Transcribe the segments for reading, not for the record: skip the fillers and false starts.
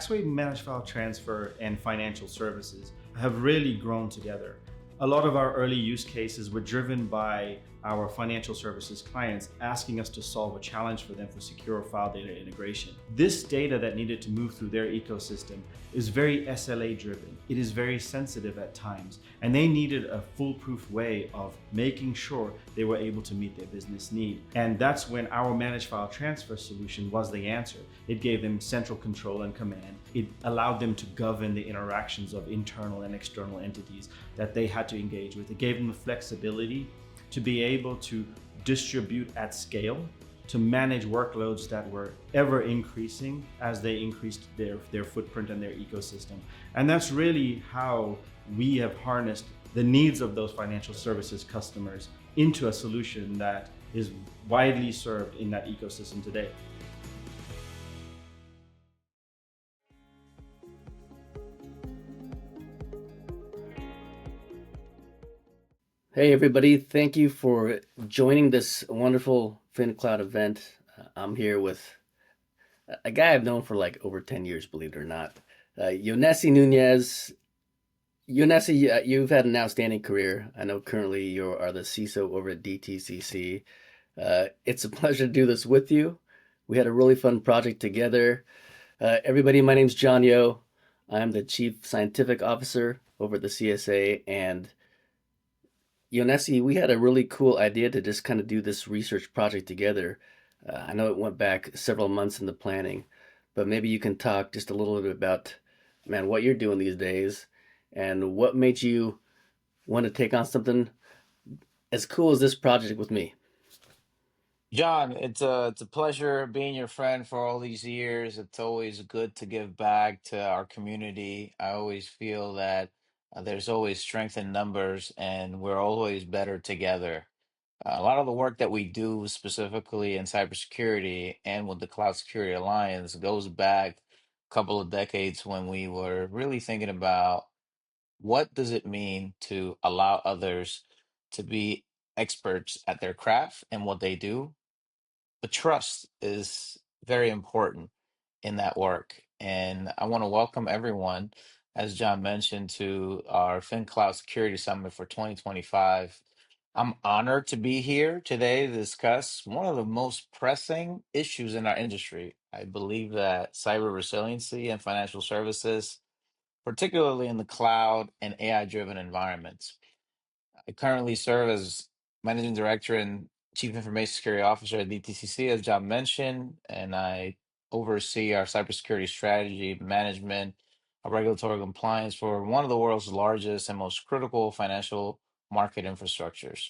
Axway Managed File Transfer and financial services have really grown together. A lot of our early use cases were driven by our financial services clients asking us to solve a challenge for them for secure file data integration. This data that needed to move through their ecosystem is very SLA driven. It is very sensitive at times, and they needed a foolproof way of making sure they were able to meet their business need. And that's when our managed file transfer solution was the answer. It gave them central control and command. It allowed them to govern the interactions of internal and external entities that they had to engage with. It gave them the flexibility to be able to distribute at scale, to manage workloads that were ever increasing as they increased their footprint and their ecosystem. And that's really how we have harnessed the needs of those financial services customers into a solution that is widely served in that ecosystem today. Hey everybody, thank you for joining this wonderful FinCloud event. I'm here with a guy I've known for like over 10 years, believe it or not. Yonessi Nunez. Yonessi, you've had an outstanding career. I know currently you are the CISO over at DTCC. It's a pleasure to do this with you. We had a really fun project together. Everybody, my name's John Yo. I'm the Chief Scientific Officer over at the CSA, and Yonessi, we had a really cool idea to just kind of do this research project together. I know it went back several months in the planning, but maybe you can talk just a little bit about, man, what you're doing these days and what made you want to take on something as cool as this project with me. John, it's a pleasure being your friend for all these years. It's always good to give back to our community. I always feel that there's always strength in numbers, and we're always better together. A lot of the work that we do, specifically in cybersecurity and with the Cloud Security Alliance, goes back a couple of decades when we were really thinking about what does it mean to allow others to be experts at their craft and what they do, but trust is very important in that work. And I want to welcome everyone, as John mentioned, to our FinCloud Security Summit for 2025. I'm honored to be here today to discuss one of the most pressing issues in our industry. I believe that cyber resiliency and financial services, particularly in the cloud and AI-driven environments. I currently serve as Managing Director and Chief Information Security Officer at DTCC, as John mentioned, and I oversee our cybersecurity strategy, management, our regulatory compliance for one of the world's largest and most critical financial market infrastructures.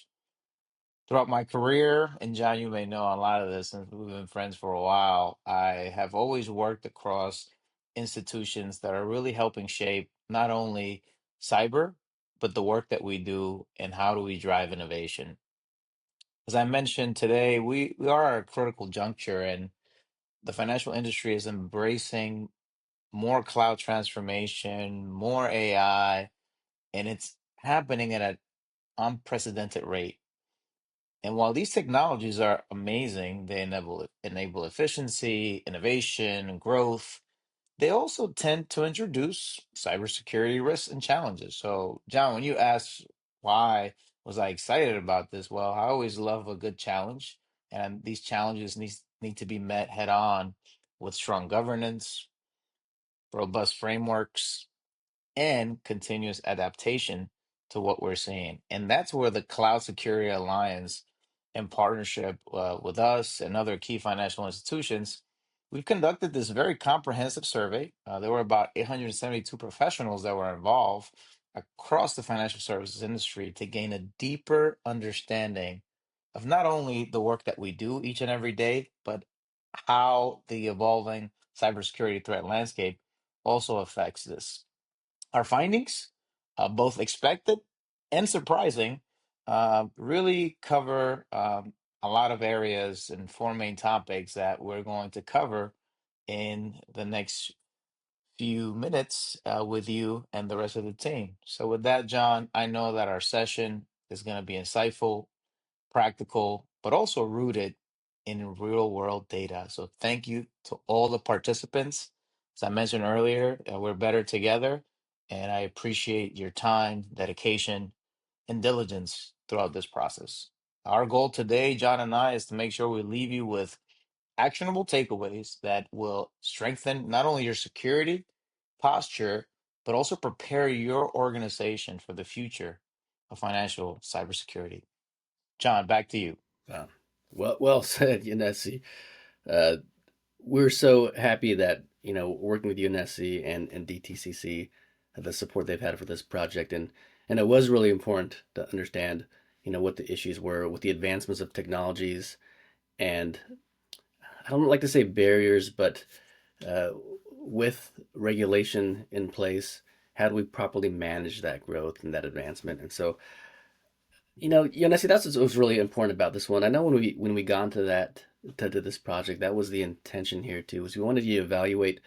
Throughout my career, and John, you may know a lot of this since we've been friends for a while, I have always worked across institutions that are really helping shape not only cyber, but the work that we do and how do we drive innovation. As I mentioned today, we are at a critical juncture, and the financial industry is embracing more cloud transformation, more AI, and it's happening at an unprecedented rate. And while these technologies are amazing, they enable efficiency, innovation, and growth. They also tend to introduce cybersecurity risks and challenges. So, John, when you ask why was I excited about this, well, I always love a good challenge, and these challenges need to be met head on with strong governance, robust frameworks, and continuous adaptation to what we're seeing. And that's where the Cloud Security Alliance, in partnership with us and other key financial institutions, we've conducted this very comprehensive survey. There were about 872 professionals that were involved across the financial services industry to gain a deeper understanding of not only the work that we do each and every day, but how the evolving cybersecurity threat landscape also affects this. Our findings, both expected and surprising, really cover a lot of areas and four main topics that we're going to cover in the next few minutes with you and the rest of the team. So, with that, John, I know that our session is going to be insightful, practical, but also rooted in real world data. So, thank you to all the participants. As I mentioned earlier, we're better together, and I appreciate your time, dedication, and diligence throughout this process. Our goal today, John and I, is to make sure we leave you with actionable takeaways that will strengthen not only your security posture, but also prepare your organization for the future of financial cybersecurity. John, back to you. Wow. Well said, Yanesi. Uh, we're so happy that working with UNSC and DTCC, the support they've had for this project, and it was really important to understand what the issues were with the advancements of technologies, and I don't like to say barriers, but uh, with regulation in place, how do we properly manage that growth and that advancement? And so, see, that's what was really important about this one. I know when we got into to this project, that was the intention here too, is we wanted to evaluate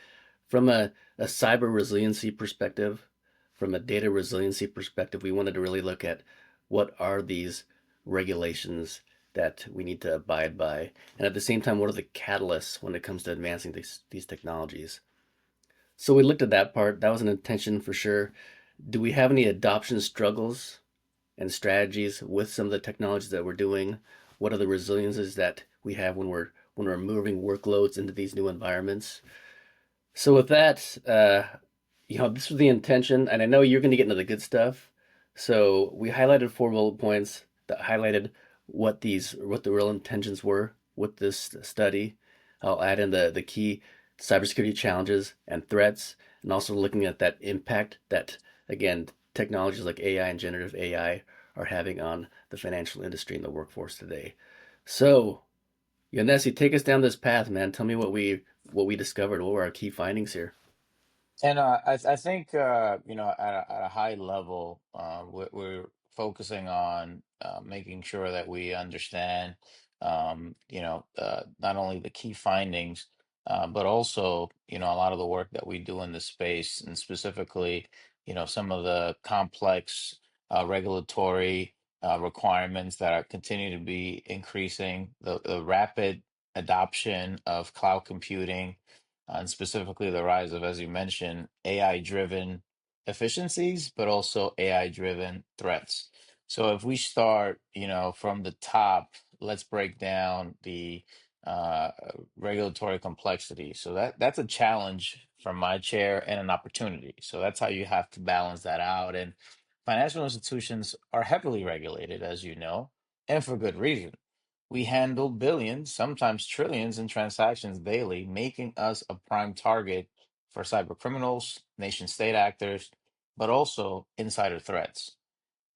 from a cyber resiliency perspective, from a data resiliency perspective. We wanted to really look at what are these regulations that we need to abide by, and at the same time, what are the catalysts when it comes to advancing these technologies. So we looked at that part. That was an intention for sure. Do we have any adoption struggles and strategies with some of the technologies that we're doing? What are the resiliences that we have when we're moving workloads into these new environments? So with that, this was the intention, and I know you're going to get into the good stuff. So we highlighted 4 bullet points that highlighted what the real intentions were with this study. I'll add in the key cybersecurity challenges and threats, and also looking at that impact that, again, technologies like AI and generative AI are having on the financial industry and the workforce today. So, Yanesi, take us down this path, man. Tell me what we discovered. What were our key findings here? And I think at a high level, we're focusing on making sure that we understand, not only the key findings, but also a lot of the work that we do in this space, and specifically some of the complex regulatory requirements that are continue to be increasing, the rapid adoption of cloud computing, and specifically the rise of, as you mentioned, AI-driven efficiencies, but also AI-driven threats. So if we start, from the top, let's break down the uh, regulatory complexity. So that's a challenge from my chair and an opportunity. So that's how you have to balance that out. And financial institutions are heavily regulated, as you know, and for good reason. We handle billions, sometimes trillions in transactions daily, making us a prime target for cyber criminals, nation state actors, but also insider threats.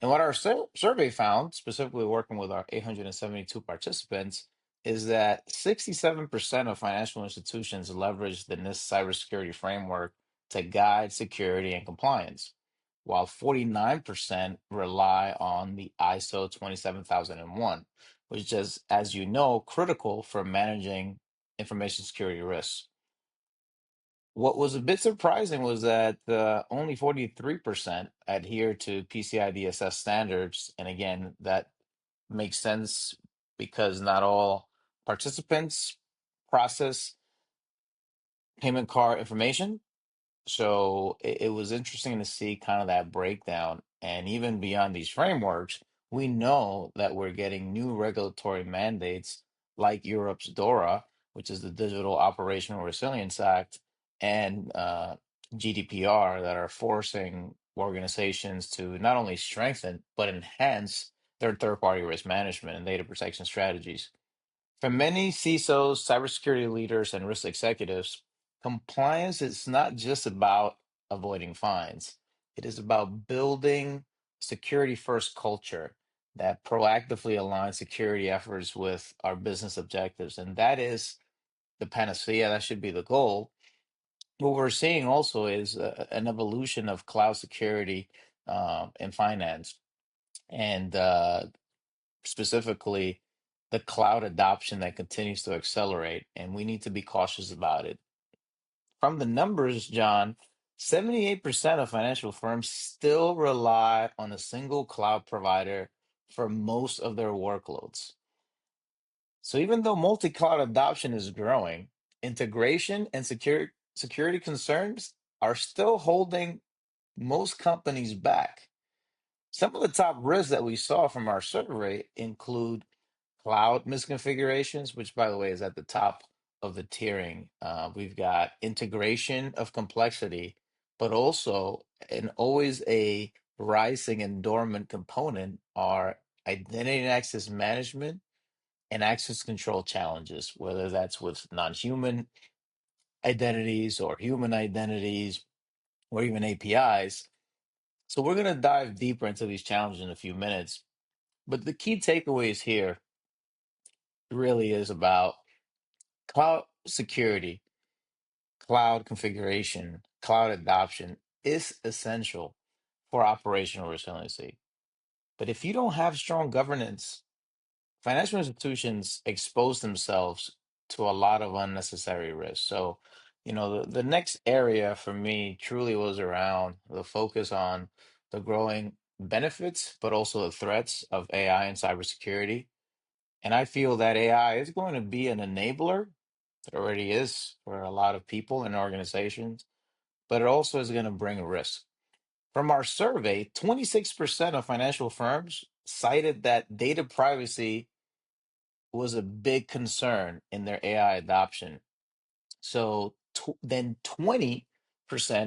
And what our survey found, specifically working with our 872 participants, is that 67% of financial institutions leverage the NIST cybersecurity framework to guide security and compliance, while 49% rely on the ISO 27001, which is, as you know, critical for managing information security risks. What was a bit surprising was that only 43% adhere to PCI DSS standards. And again, that makes sense because not all participants process payment card information. So it was interesting to see kind of that breakdown. And even beyond these frameworks, we know that we're getting new regulatory mandates like Europe's DORA, which is the Digital Operational Resilience Act, and GDPR that are forcing organizations to not only strengthen, but enhance their third-party risk management and data protection strategies. For many CISOs, cybersecurity leaders, and risk executives, compliance is not just about avoiding fines. It is about building security first culture that proactively aligns security efforts with our business objectives. And that is the panacea. That should be the goal. What we're seeing also is an evolution of cloud security in finance. And specifically the cloud adoption that continues to accelerate, and we need to be cautious about it. From the numbers, John, 78% of financial firms still rely on a single cloud provider for most of their workloads. So even though multi-cloud adoption is growing, integration and security concerns are still holding most companies back. Some of the top risks that we saw from our survey include cloud misconfigurations, which, by the way, is at the top of the tiering. We've got integration of complexity, but also, and always a rising and dormant component, are identity and access management and access control challenges, whether that's with non-human identities or human identities or even APIs. So we're going to dive deeper into these challenges in a few minutes. But the key takeaways here really is about cloud security, cloud configuration, cloud adoption is essential for operational resiliency. But if you don't have strong governance, financial institutions expose themselves to a lot of unnecessary risk. So, the next area for me truly was around the focus on the growing benefits, but also the threats of AI and cybersecurity. And I feel that AI is going to be an enabler. It already is for a lot of people and organizations, but it also is going to bring a risk. From our survey, 26% of financial firms cited that data privacy was a big concern in their AI adoption. So then 20%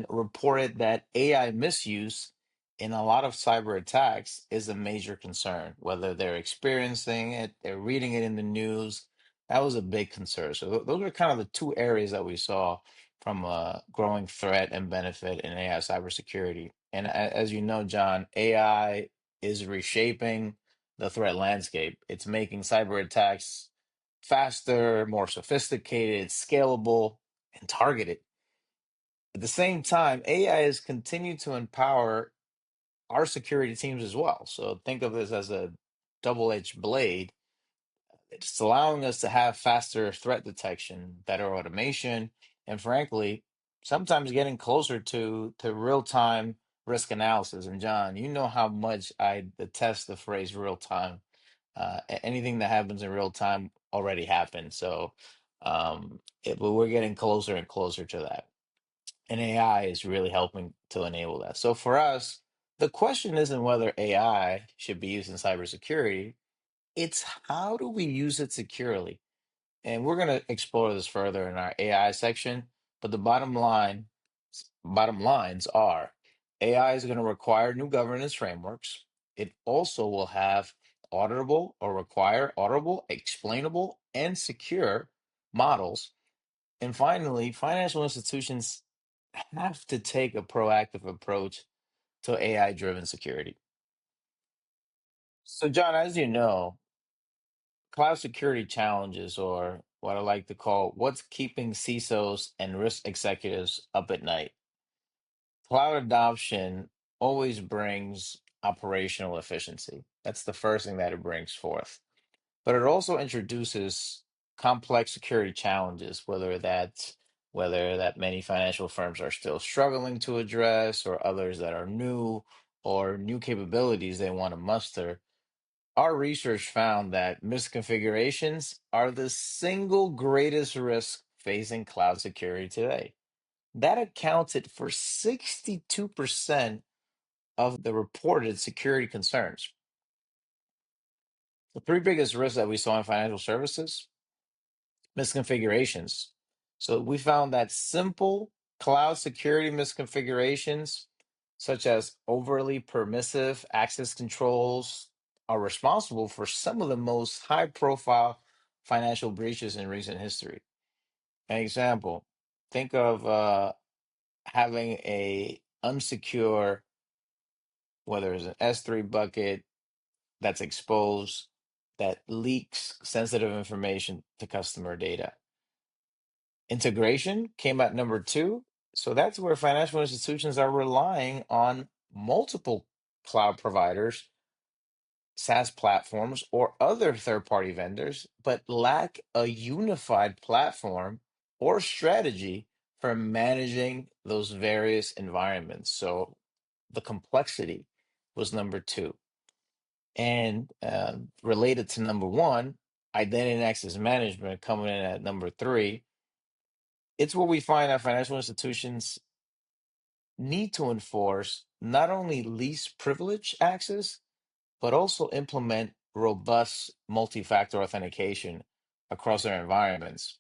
reported that AI misuse in a lot of cyber attacks is a major concern, whether they're experiencing it, they're reading it in the news. That was a big concern. So those are kind of the two areas that we saw from a growing threat and benefit in AI cybersecurity. And as you know, John, AI is reshaping the threat landscape. It's making cyber attacks faster, more sophisticated, scalable, and targeted. At the same time, AI has continued to empower our security teams as well. So think of this as a double-edged blade. It's allowing us to have faster threat detection, better automation, and frankly, sometimes getting closer to real-time risk analysis. And John, you know how much I detest the phrase real time. Anything that happens in real time already happened. So, but we're getting closer and closer to that. And AI is really helping to enable that. So for us, the question isn't whether AI should be used in cybersecurity, it's how do we use it securely? And we're going to explore this further in our AI section. But the bottom lines are AI is going to require new governance frameworks. It also will have auditable or require auditable, explainable, and secure models. And finally, financial institutions have to take a proactive approach to AI driven security. So, John, as you know, cloud security challenges, or what I like to call what's keeping CISOs and risk executives up at night. Cloud adoption always brings operational efficiency. That's the first thing that it brings forth. But it also introduces complex security challenges, whether that many financial firms are still struggling to address, or others that are new, or new capabilities they want to muster. Our research found that misconfigurations are the single greatest risk facing cloud security today. That accounted for 62% of the reported security concerns. The three biggest risks that we saw in financial services: misconfigurations. So we found that simple cloud security misconfigurations, such as overly permissive access controls, are responsible for some of the most high profile financial breaches in recent history. An example, think of having a unsecure, whether it's an S3 bucket that's exposed, that leaks sensitive information to customer data. Integration came at number two. So that's where financial institutions are relying on multiple cloud providers, SaaS platforms, or other third party vendors, but lack a unified platform or strategy for managing those various environments. So the complexity was number two. And related to number one, identity and access management coming in at number three. It's where we find that financial institutions need to enforce not only least privilege access, but also implement robust multi-factor authentication across their environments.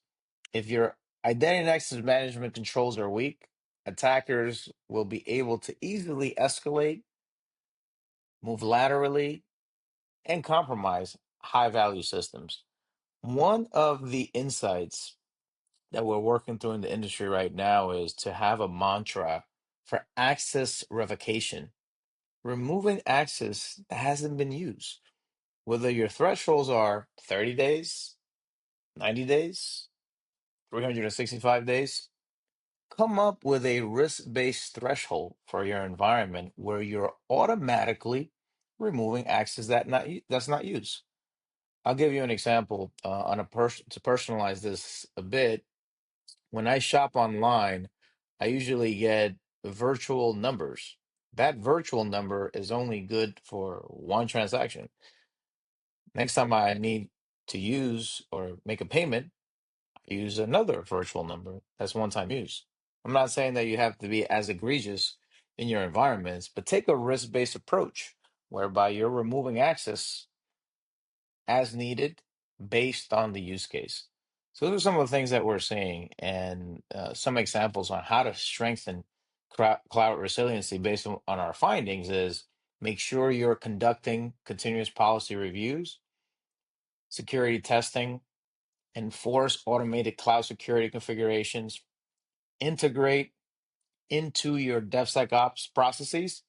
If your identity and access management controls are weak, attackers will be able to easily escalate, move laterally, and compromise high value systems. One of the insights that we're working through in the industry right now is to have a mantra for access revocation, removing access that hasn't been used. Whether your thresholds are 30 days, 90 days, 365 days, come up with a risk-based threshold for your environment where you're automatically removing access that's not used. I'll give you an example on a to personalize this a bit. When I shop online, I usually get virtual numbers. That virtual number is only good for one transaction. Next time I need to use or make a payment, I use another virtual number. That's one time use. I'm not saying that you have to be as egregious in your environments, but take a risk-based approach whereby you're removing access as needed based on the use case. So those are some of the things that we're seeing and some examples on how to strengthen cloud resiliency based on our findings is make sure you're conducting continuous policy reviews, security testing, enforce automated cloud security configurations, integrate into your DevSecOps processes,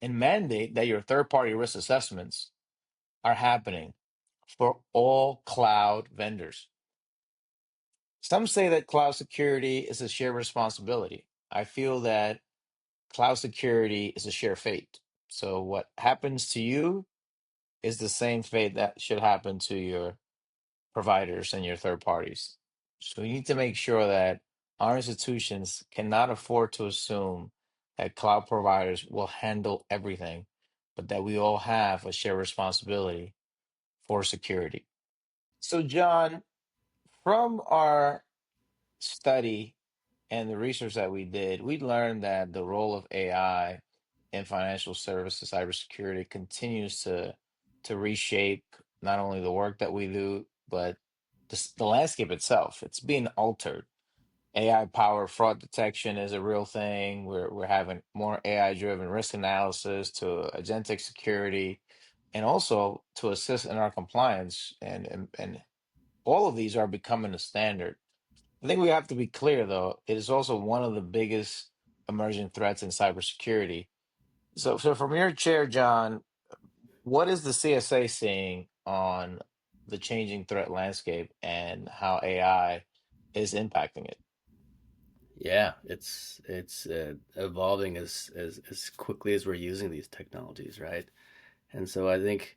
and mandate that your third-party risk assessments are happening for all cloud vendors. Some say that cloud security is a shared responsibility. I feel that cloud security is a shared fate. So what happens to you is the same fate that should happen to your providers and your third parties. So we need to make sure that our institutions cannot afford to assume that cloud providers will handle everything, but that we all have a shared responsibility for security. So, John, from our study and the research that we did, we learned that the role of AI in financial services cybersecurity continues to reshape not only the work that we do, but the landscape itself. It's being altered. AI powered fraud detection is a real thing. We're having more AI driven risk analysis to agentic security and also to assist in our compliance and all of these are becoming a standard. I think we have to be clear, though, it is also one of the biggest emerging threats in cybersecurity. So from your chair, John, what is the CSA seeing on the changing threat landscape and how AI is impacting it? Yeah, it's evolving as quickly as we're using these technologies, right? And so I think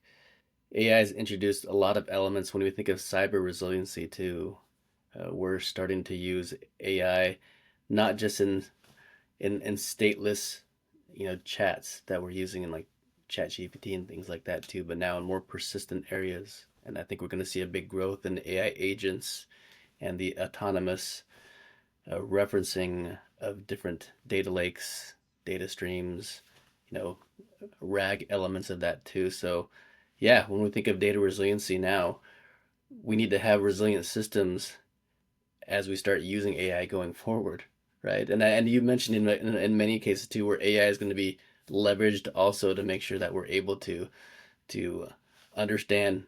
AI has introduced a lot of elements when we think of cyber resiliency too. We're starting to use AI not just in stateless, chats that we're using in like Chat GPT and things like that too, but now in more persistent areas. And I think we're going to see a big growth in AI agents and the autonomous referencing of different data lakes, data streams, you know, RAG elements of that too. So, yeah, when we think of data resiliency now, we need to have resilient systems as we start using AI going forward, right? And you mentioned in many cases too where AI is going to be leveraged also to make sure that we're able to understand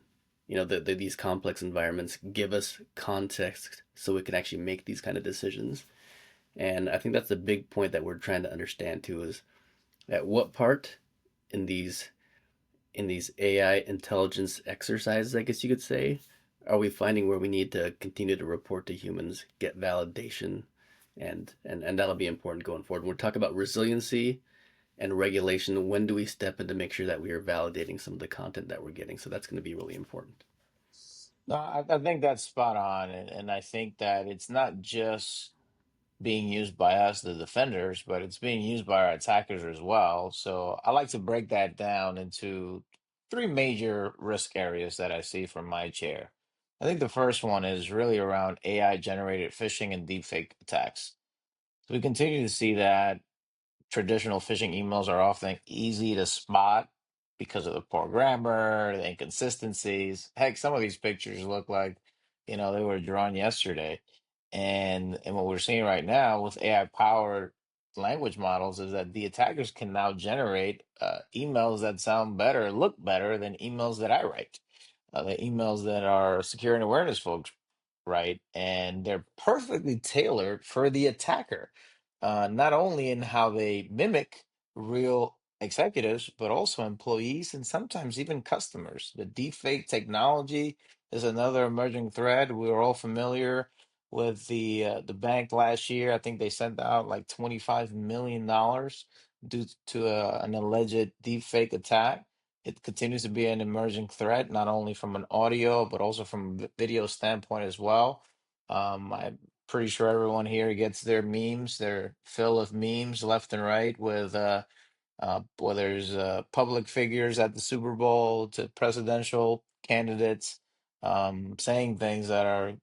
these complex environments, give us context so we can actually make these kind of decisions. And I think that's the big point that we're trying to understand too is at what part in these AI intelligence exercises, I guess you could say, are we finding where we need to continue to report to humans, get validation, and that'll be important going forward. When we're talking about resiliency and regulation, when do we step in to make sure that we are validating some of the content that we're getting? So that's going to be really important. No, I think that's spot on. And I think that it's not just being used by us, the defenders, but it's being used by our attackers as well. So I like to break that down into three major risk areas that I see from my chair. I think the first one is really around AI generated phishing and deepfake attacks. So we continue to see that traditional phishing emails are often easy to spot because of the poor grammar, the inconsistencies. Heck, some of these pictures look like, they were drawn yesterday. And what we're seeing right now with AI powered language models is that the attackers can now generate emails that sound better, look better than emails that I write, the emails that our security and awareness folks write, and they're perfectly tailored for the attacker, not only in how they mimic real executives, but also employees and sometimes even customers. The deepfake technology is another emerging thread. We are all familiar with the bank last year. I think they sent out like $25 million due to an alleged deepfake attack. It continues to be an emerging threat, not only from an audio, but also from a video standpoint as well. I'm pretty sure everyone here gets their memes, their fill of memes left and right with whether it's public figures at the Super Bowl to presidential candidates saying things that are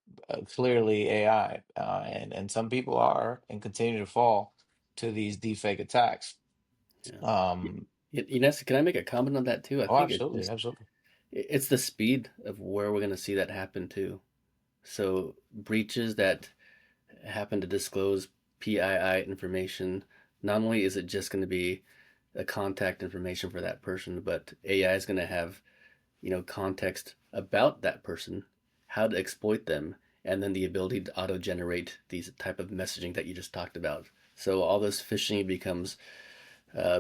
clearly AI, and some people are and continue to fall to these deepfake attacks. Yeah. Um, Ines, can I make a comment on that too? I oh, think it's absolutely, just absolutely. it's the speed of where we're going to see that happen too. So breaches that happen to disclose PII information, not only is it just going to be a contact information for that person, but AI is going to have, context about that person, how to exploit them, and then the ability to auto generate these type of messaging that you just talked about. So all this phishing becomes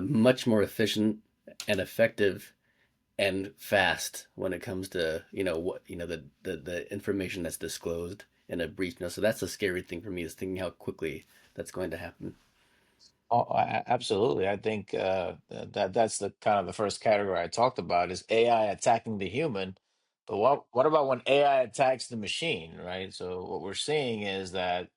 much more efficient and effective and fast when it comes to what the information that's disclosed in a breach. So that's the scary thing for me, is thinking how quickly that's going to happen. Oh, absolutely. I think that's the kind of the first category I talked about is AI attacking the human. But what about when AI attacks the machine, right? So what we're seeing is that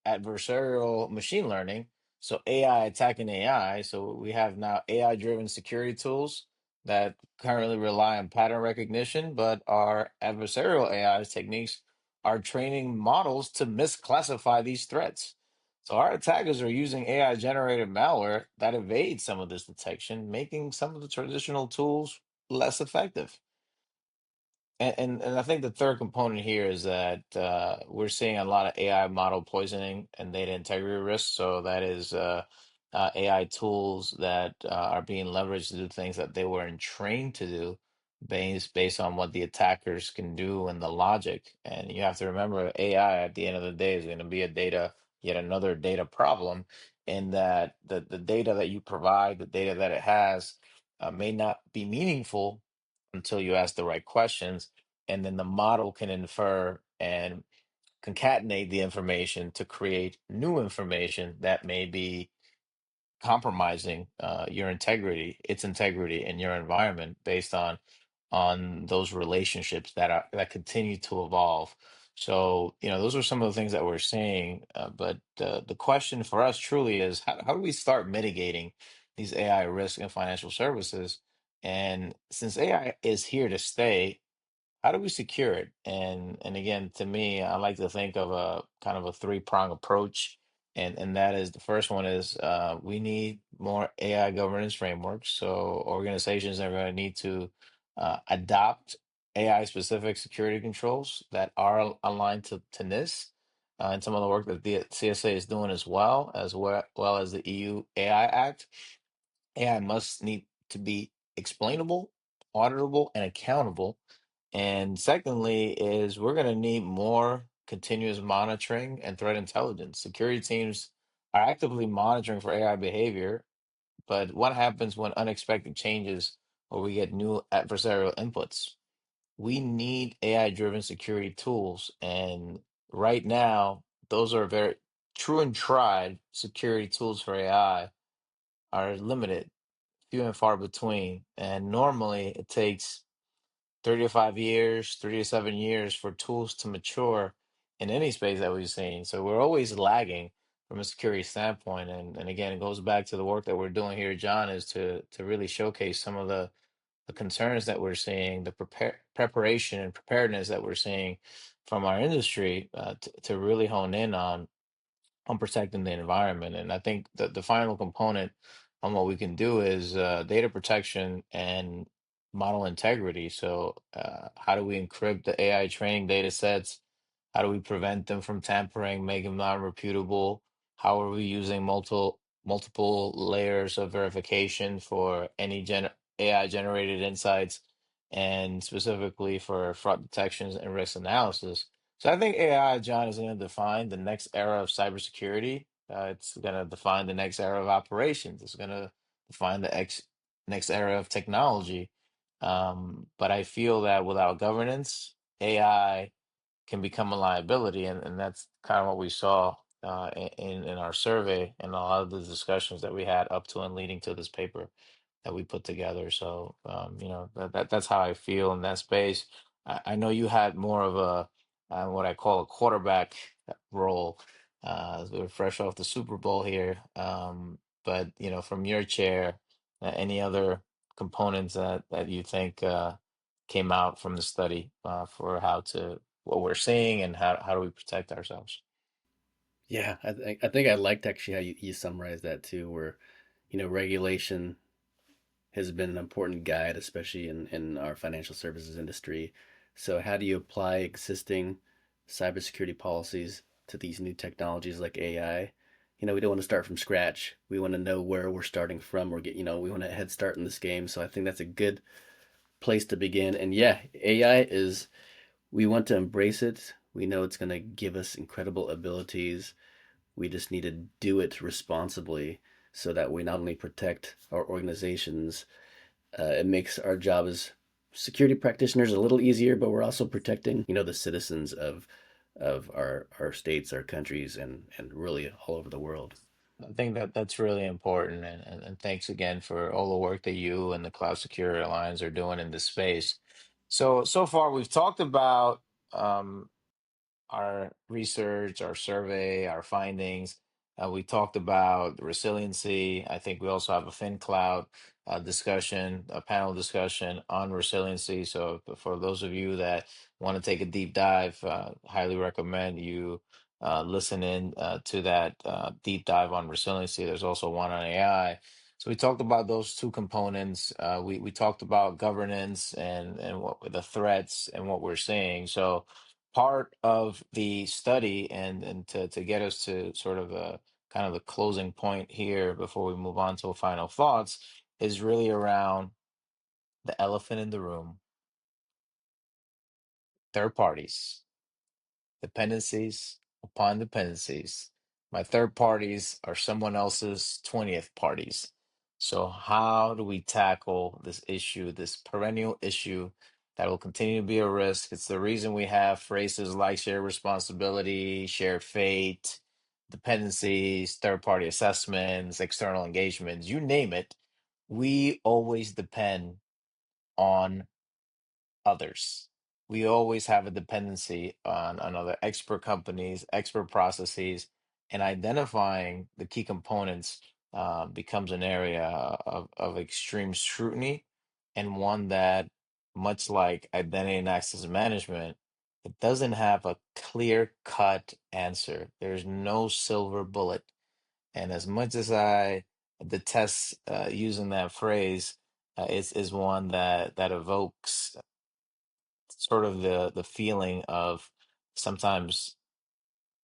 adversarial machine learning, so AI attacking AI. So we have now AI driven security tools that currently rely on pattern recognition, but our adversarial AI techniques are training models to misclassify these threats. So our attackers are using AI generated malware that evades some of this detection, making some of the traditional tools less effective. And I think the third component here is that we're seeing a lot of AI model poisoning and data integrity risks. So that is AI tools that are being leveraged to do things that they weren't trained to do, based on what the attackers can do and the logic. And you have to remember, AI at the end of the day is going to be yet another data problem, in that the data that you provide, the data that it has, may not be meaningful until you ask the right questions, and then the model can infer and concatenate the information to create new information that may be compromising its integrity in your environment, based on those relationships that continue to evolve. So, those are some of the things that we're seeing. But the question for us truly is, how do we start mitigating these AI risks in financial services? And since AI is here to stay, how do we secure it? And again, to me, I like to think of a kind of a three-prong approach. And that is, the first one is we need more AI governance frameworks. So organizations are going to need to adopt AI specific security controls that are aligned to NIST, and some of the work that the CSA is doing, as well as the EU AI Act. AI must need to be explainable, auditable, and accountable. And secondly, is we're going to need more continuous monitoring and threat intelligence. Security teams are actively monitoring for AI behavior, but what happens when unexpected changes or we get new adversarial inputs? We need AI driven security tools. And right now, those are very true and tried security tools for AI are limited, few and far between. And normally it takes 3 to 5 years, 3 to 7 years for tools to mature in any space that we've seen. So we're always lagging from a security standpoint. And again, it goes back to the work that we're doing here, John, is to really showcase some of the concerns that we're seeing, the preparation and preparedness that we're seeing from our industry to really hone in on protecting the environment. And I think that the final component on what we can do is data protection and model integrity. So, how do we encrypt the AI training data sets? How do we prevent them from tampering, make them non-reputable? How are we using multiple layers of verification for any AI generated insights, and specifically for fraud detections and risk analysis? So I think AI, John, is going to define the next era of cybersecurity. It's going to define the next era of operations. It's going to define the next era of technology. But I feel that without governance, AI can become a liability, and that's kind of what we saw in our survey and a lot of the discussions that we had up to and leading to this paper that we put together. So that's how I feel in that space. I know you had more of a what I call a quarterback role. As we're fresh off the Super Bowl here, but from your chair, any other components that you think came out from the study for how to what we're seeing and how do we protect ourselves? Yeah, I think I liked actually how you summarized that too, where regulation has been an important guide, especially in our financial services industry. So, how do you apply existing cybersecurity policies to these new technologies like AI? We don't want to start from scratch. We want to know where we're starting from, or we want a head start in this game. So, I think that's a good place to begin. And yeah, AI is, we want to embrace it. We know it's going to give us incredible abilities. We just need to do it responsibly so that we not only protect our organizations, it makes our job as security practitioners a little easier, but we're also protecting, the citizens of our states, our countries, and really all over the world. I think that that's really important, and thanks again for all the work that you and the Cloud Security Alliance are doing in this space. So far we've talked about um, our research, our survey, our findings. We talked about resiliency. I think we also have a FinCloud discussion, a panel discussion on resiliency. So for those of you that want to take a deep dive, highly recommend you listen in to that deep dive on resiliency. There's also one on AI. So we talked about those two components. We talked about governance and what the threats and what we're seeing. So part of the study and to get us to sort of a kind of the closing point here before we move on to final thoughts is really around the elephant in the room, third parties. Dependencies upon dependencies. My third parties are someone else's 20th parties. So, how do we tackle this issue, this perennial issue that will continue to be a risk? It's the reason we have phrases like shared responsibility, shared fate, dependencies, third party assessments, external engagements, you name it. We always depend on others. We always have a dependency on other expert companies, expert processes, and identifying the key components becomes an area of extreme scrutiny and one that, much like identity and access management, it doesn't have a clear cut answer. There's no silver bullet. And as much as I detest using that phrase, is one that evokes sort of the feeling of sometimes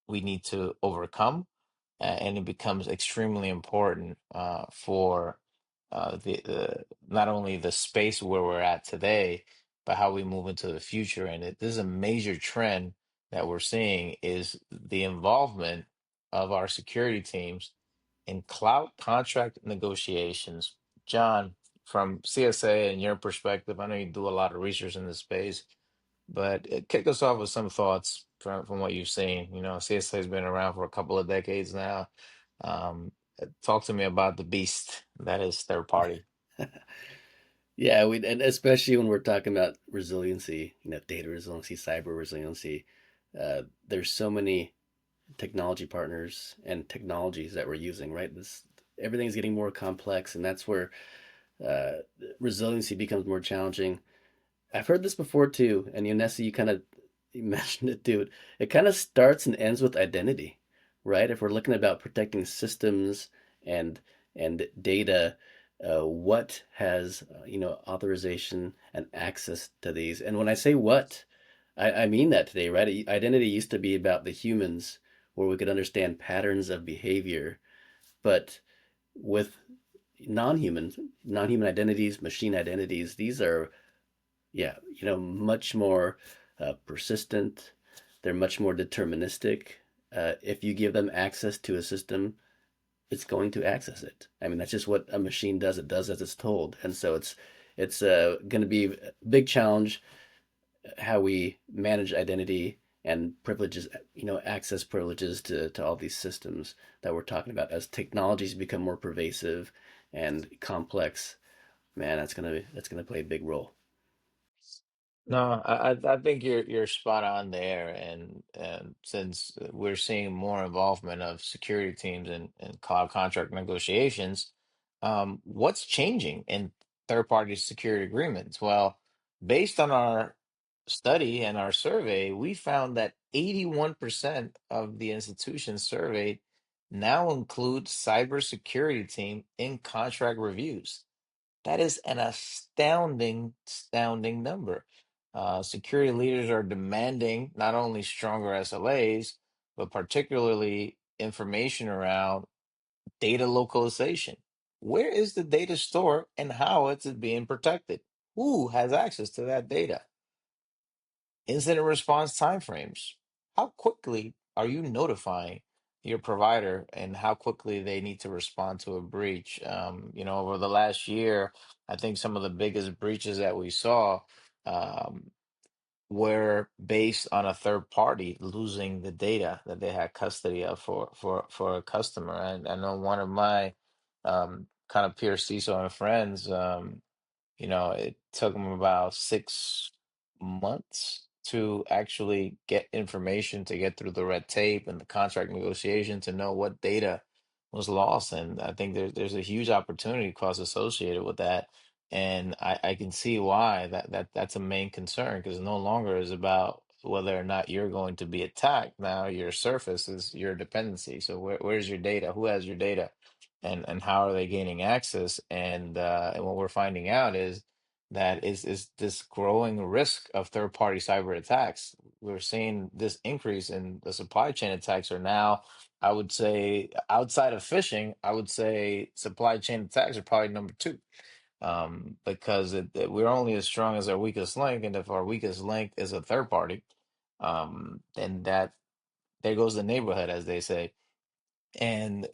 we need to overcome, and it becomes extremely important for the not only the space where we're at today, but how we move into the future. And this is a major trend that we're seeing is the involvement of our security teams in cloud contract negotiations. John, from CSA and your perspective, I know you do a lot of research in this space. But kick us off with some thoughts from what you've seen. CSA has been around for a couple of decades now. Talk to me about the beast that is third party. Yeah, and especially when we're talking about resiliency, data resiliency, cyber resiliency, there's so many technology partners and technologies that we're using, right? Everything's getting more complex, and that's where uh, resiliency becomes more challenging. I've heard this before too, and Nessa, you kind of you mentioned it too. It kind of starts and ends with identity, right? If we're looking about protecting systems and data, what has authorization and access to these? And when I say what, I mean that today, right? Identity used to be about the humans, where we could understand patterns of behavior, but with non-human non-human identities, machine identities, these are much more persistent. They're much more deterministic. If you give them access to a system, it's going to access it. I mean, that's just what a machine does. It does as it's told, and so it's going to be a big challenge how we manage identity and privileges, access privileges to all these systems that we're talking about as technologies become more pervasive and complex. Man, that's gonna play a big role. No, I think you're spot on there, and since we're seeing more involvement of security teams in cloud contract negotiations, what's changing in third-party security agreements? Well, based on our study and our survey, we found that 81% of the institutions surveyed now include cybersecurity team in contract reviews. That is an astounding number. Security leaders are demanding not only stronger SLAs, but particularly information around data localization. Where is the data stored and how is it being protected? Who has access to that data? Incident response timeframes. How quickly are you notifying your provider and how quickly they need to respond to a breach? Over the last year, I think some of the biggest breaches that we saw um, were based on a third party losing the data that they had custody of for a customer. And I know one of my kind of peer CISO and friends. It took them about 6 months to actually get information to get through the red tape and the contract negotiation to know what data was lost. And I think there's a huge opportunity cost associated with that. And I can see why that's a main concern because no longer is about whether or not you're going to be attacked. Now your surface is your dependency. So where's your data? Who has your data? And how are they gaining access? And what we're finding out is that is this growing risk of third party cyber attacks. We're seeing this increase in the supply chain attacks are now, I would say, outside of phishing, I would say supply chain attacks are probably number two. Because we're only as strong as our weakest link, and if our weakest link is a third party, then that there goes the neighborhood, as they say. And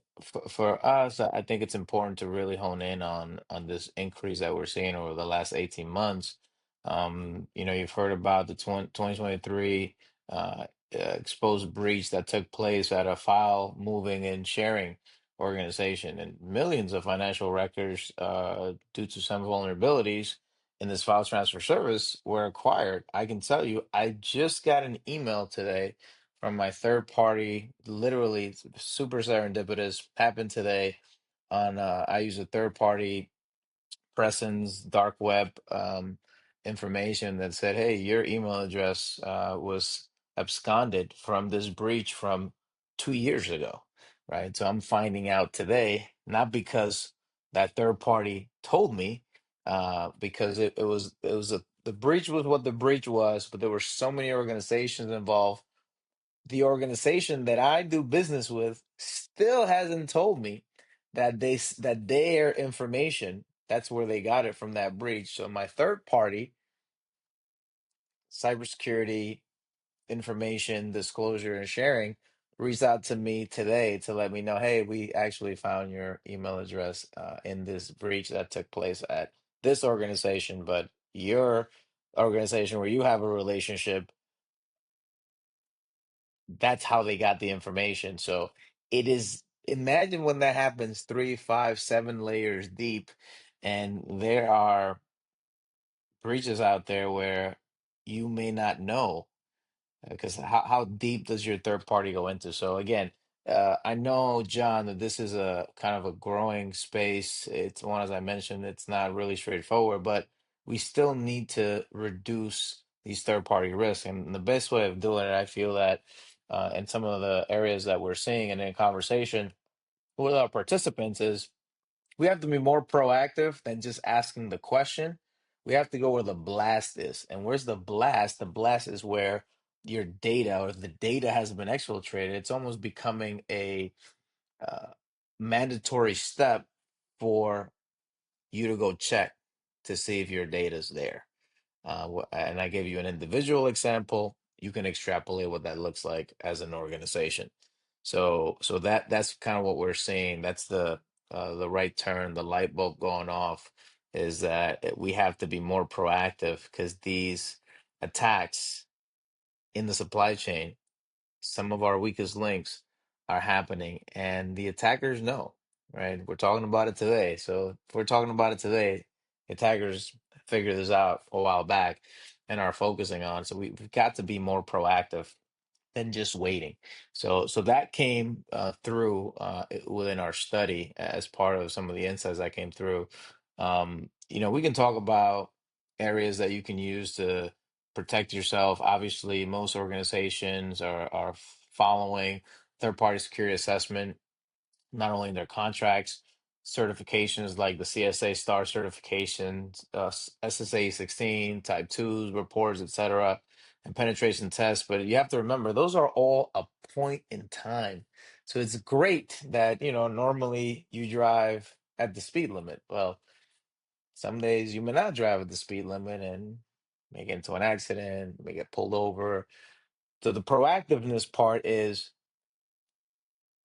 for us, I think it's important to really hone in on this increase that we're seeing over the last 18 months. You've heard about the 2023 exposed breach that took place at a file moving and sharing organization, and millions of financial records due to some vulnerabilities in this file transfer service were acquired. I can tell you, I just got an email today from my third party, literally it's super serendipitous, happened today on I use a third party Preston's dark web information that said, hey, your email address was absconded from this breach from 2 years ago, right? So I'm finding out today, not because that third party told me, because the breach was what the breach was, but there were so many organizations involved. The organization that I do business with still hasn't told me that their information, that's where they got it from that breach. So my third party cybersecurity information disclosure and sharing reached out to me today to let me know, hey, we actually found your email address in this breach that took place at this organization, but your organization where you have a relationship, that's how they got the information. So it is, imagine when that happens 3, 5, 7 layers deep, and there are breaches out there where you may not know because how deep does your third party go into? So again, I know, John, that this is a kind of a growing space. It's one, as I mentioned, it's not really straightforward, but we still need to reduce these third-party risks. And the best way of doing it, I feel that, in some of the areas that we're seeing and in conversation with our participants is we have to be more proactive than just asking the question. We have to go where the blast is. And where's the blast? The blast is where your data or the data has been exfiltrated. It's almost becoming a uh, mandatory step for you to go check to see if your data is there. And I gave you an individual example. You can extrapolate what that looks like as an organization. So that's kind of what we're seeing. That's the right turn, the light bulb going off, is that we have to be more proactive because these attacks in the supply chain, some of our weakest links are happening, and the attackers know, right? We're talking about it today. So if we're talking about it today, attackers figured this out a while back and are focusing on. So we've got to be more proactive than just waiting. So that came through within our study as part of some of the insights that came through. We can talk about areas that you can use to protect yourself. Obviously, most organizations are following third-party security assessment, not only in their contracts, certifications like the CSA star certifications, SSA 16, type 2s, reports, etc., and penetration tests. But you have to remember, those are all a point in time. So it's great that, normally you drive at the speed limit. Well, some days you may not drive at the speed limit and may get into an accident, may get pulled over. So the proactiveness part is,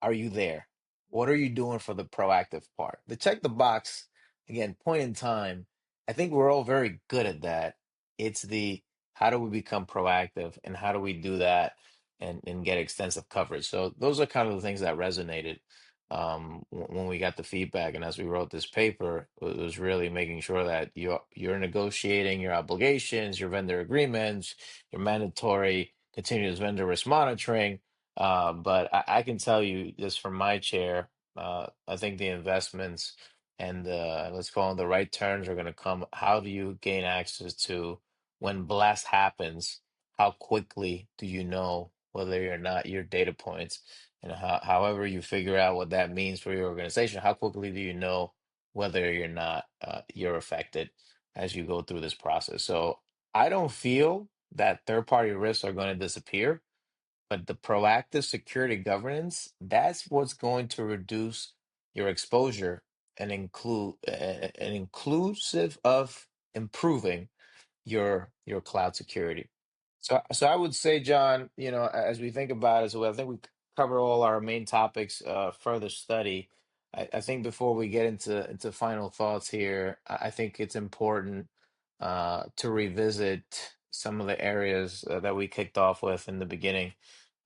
are you there? What are you doing for the proactive part? The check the box, again, point in time. I think we're all very good at that. It's the how do we become proactive and how do we do that and get extensive coverage. So those are kind of the things that resonated when we got the feedback. And as we wrote this paper, it was really making sure that you're negotiating your obligations, your vendor agreements, your mandatory continuous vendor risk monitoring, but I can tell you just from my chair, I think the investments and let's call them the right turns are going to come. How do you gain access to when blast happens? How quickly do you know whether or not your data points, and however you figure out what that means for your organization, how quickly do you know whether you're not you're affected as you go through this process? So I don't feel that third-party risks are going to disappear, but the proactive security governance, that's what's going to reduce your exposure and inclusive of improving your cloud security. So I would say, John, as we think about it, so I think we cover all our main topics, further study. I think before we get into final thoughts here, I think it's important to revisit some of the areas that we kicked off with in the beginning,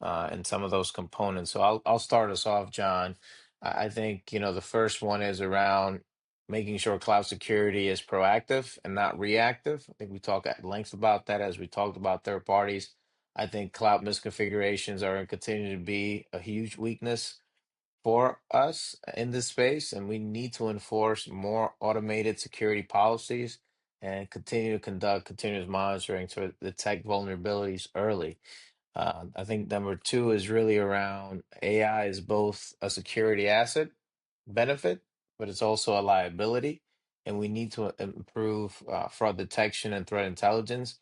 and some of those components. So I'll start us off, John. I think the first one is around making sure cloud security is proactive and not reactive. I think we talk at length about that as we talked about third parties. I think cloud misconfigurations are going to continue to be a huge weakness for us in this space, and we need to enforce more automated security policies and continue to conduct continuous monitoring to detect vulnerabilities early. I think number two is really around AI is both a security asset benefit, but it's also a liability. And we need to improve fraud detection and threat intelligence.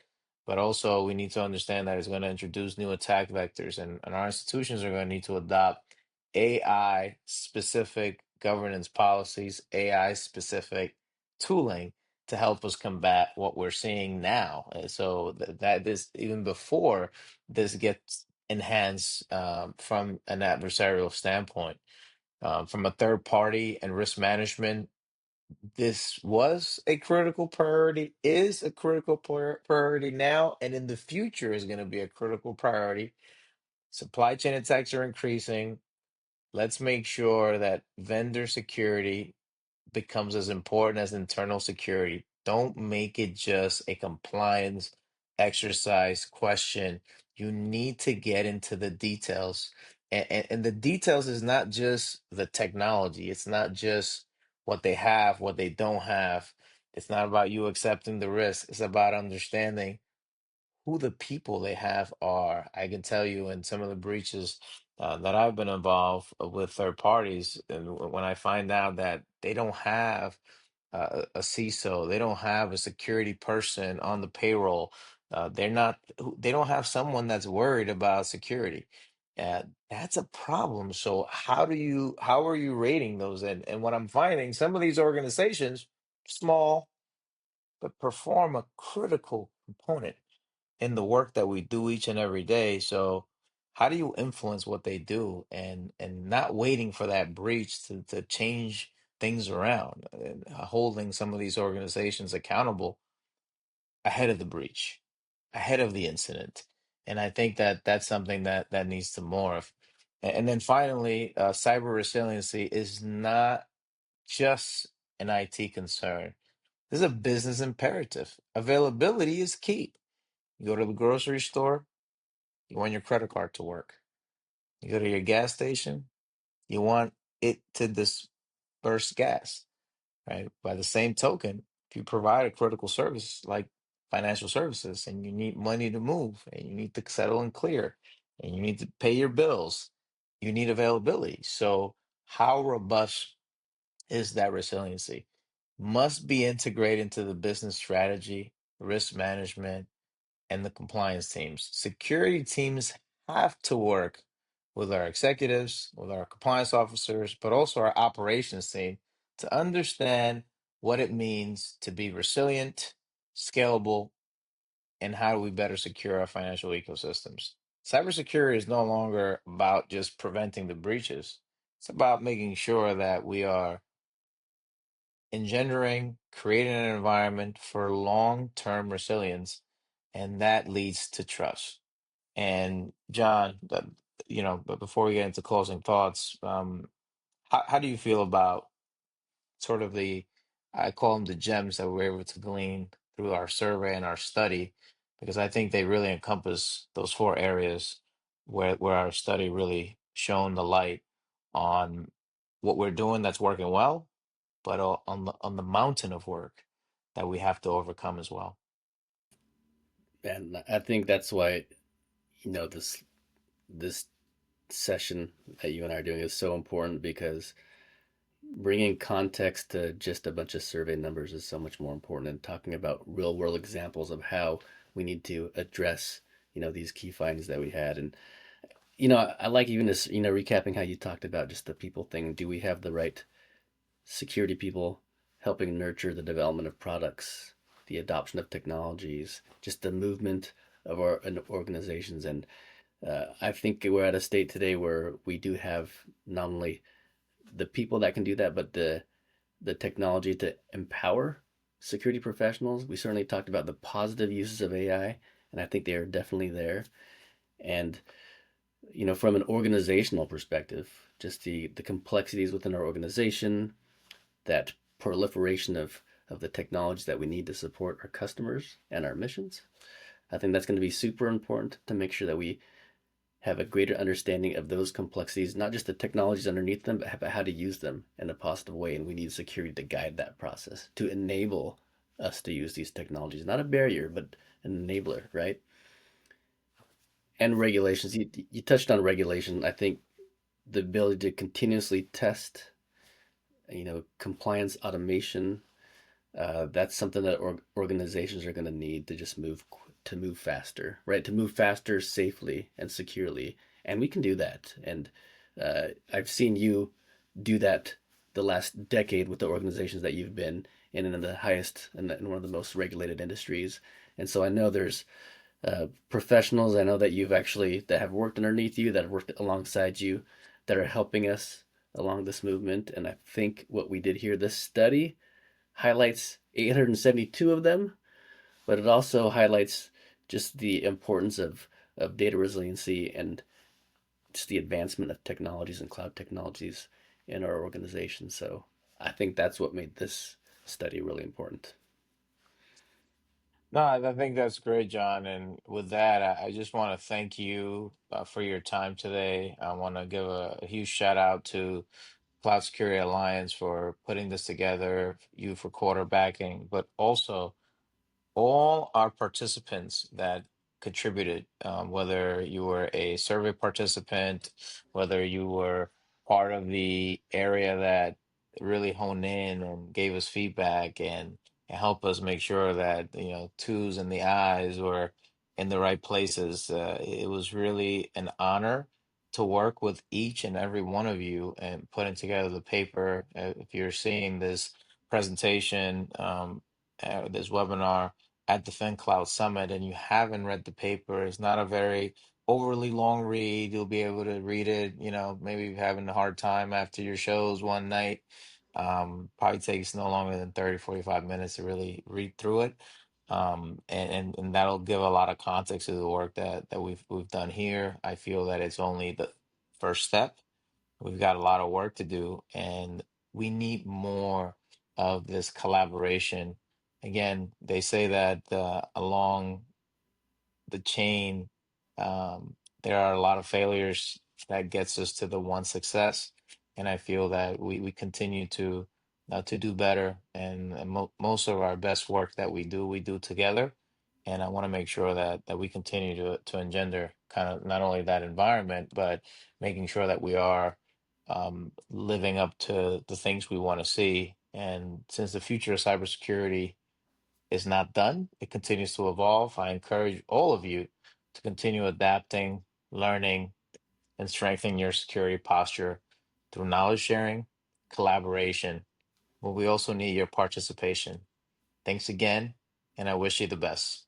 But also, we need to understand that it's going to introduce new attack vectors, and our institutions are going to need to adopt AI specific governance policies, AI specific tooling to help us combat what we're seeing now. And so that is even before this gets enhanced from an adversarial standpoint. From a third party and risk management, this was a critical priority, is a critical priority now, and in the future is going to be a critical priority. Supply chain attacks are increasing. Let's make sure that vendor security becomes as important as internal security. Don't make it just a compliance exercise question. You need to get into the details And the details is not just the technology. It's not just what they have, what they don't have. It's not about you accepting the risk. It's about understanding who the people they have are. I can tell you in some of the breaches that I've been involved with third parties, and when I find out that they don't have a CISO, they don't have a security person on the payroll, they don't have someone that's worried about security. That's a problem. So how are you rating those? And what I'm finding, some of these organizations, small, but perform a critical component in the work that we do each and every day. So how do you influence what they do and not waiting for that breach to change things around and holding some of these organizations accountable ahead of the breach, ahead of the incident. And I think that that's something that needs to morph. And then finally, cyber resiliency is not just an IT concern. This is a business imperative. Availability is key. You go to the grocery store, you want your credit card to work. You go to your gas station, you want it to disperse gas, right? By the same token, if you provide a critical service like financial services and you need money to move and you need to settle and clear and you need to pay your bills, you need availability. So, how robust is that resiliency? Must be integrated into the business strategy, risk management, and the compliance teams. Security teams have to work with our executives, with our compliance officers, but also our operations team to understand what it means to be resilient, scalable, and how do we better secure our financial ecosystems. Cybersecurity is no longer about just preventing the breaches. It's about making sure that we are engendering, creating an environment for long-term resilience, and that leads to trust. And John, but before we get into closing thoughts, how do you feel about sort of I call them the gems that we were able to glean through our survey and our study, because I think they really encompass those four areas where our study really shone the light on what we're doing that's working well, but on the mountain of work that we have to overcome as well. And I think that's why, this session that you and I are doing is so important, because bringing context to just a bunch of survey numbers is so much more important, and talking about real world examples of how we need to address, these key findings that we had. And, I like even this, recapping how you talked about just the people thing. Do we have the right security people helping nurture the development of products, the adoption of technologies, just the movement of our organizations? And I think we're at a state today where we do have not only the people that can do that, but the technology to empower security professionals. We certainly talked about the positive uses of AI, and I think they are definitely there. And from an organizational perspective, just the complexities within our organization, that proliferation of the technology that we need to support our customers and our missions. I think that's going to be super important to make sure that we have a greater understanding of those complexities, not just the technologies underneath them, but how to use them in a positive way. And we need security to guide that process, to enable us to use these technologies, not a barrier, but an enabler, right? And regulations. You touched on regulation. I think the ability to continuously test, compliance automation, that's something that organizations are going to need to just move faster, right? To move faster, safely, and securely, and we can do that. And I've seen you do that the last decade with the organizations that you've been in the highest and in one of the most regulated industries. And so I know there's professionals. I know that that have worked underneath you, that have worked alongside you, that are helping us along this movement. And I think what we did here, this study highlights 872 of them, but it also highlights just the importance of data resiliency and just the advancement of technologies and cloud technologies in our organization. So I think that's what made this study really important. No, I think that's great, John. And with that, I just want to thank you for your time today. I want to give a huge shout out to Cloud Security Alliance for putting this together, you for quarterbacking, but also all our participants that contributed, whether you were a survey participant, whether you were part of the area that really honed in and gave us feedback and helped us make sure that, twos and the I's were in the right places. It was really an honor to work with each and every one of you and putting together the paper. If you're seeing this presentation, this webinar, at the FinCloud Summit and you haven't read the paper, it's not a very overly long read. You'll be able to read it, maybe you're having a hard time after your shows one night. Probably takes no longer than 30, 45 minutes to really read through it. And that'll give a lot of context to the work that we've done here. I feel that it's only the first step. We've got a lot of work to do, and we need more of this collaboration. Again, they say that along the chain, there are a lot of failures that gets us to the one success. And I feel that we continue to do better. And most of our best work that we do together. And I want to make sure that we continue to engender kind of not only that environment, but making sure that we are living up to the things we want to see. And since the future of cybersecurity is not done. It continues to evolve. I encourage all of you to continue adapting, learning, and strengthening your security posture through knowledge sharing, collaboration, but we also need your participation. Thanks again, and I wish you the best.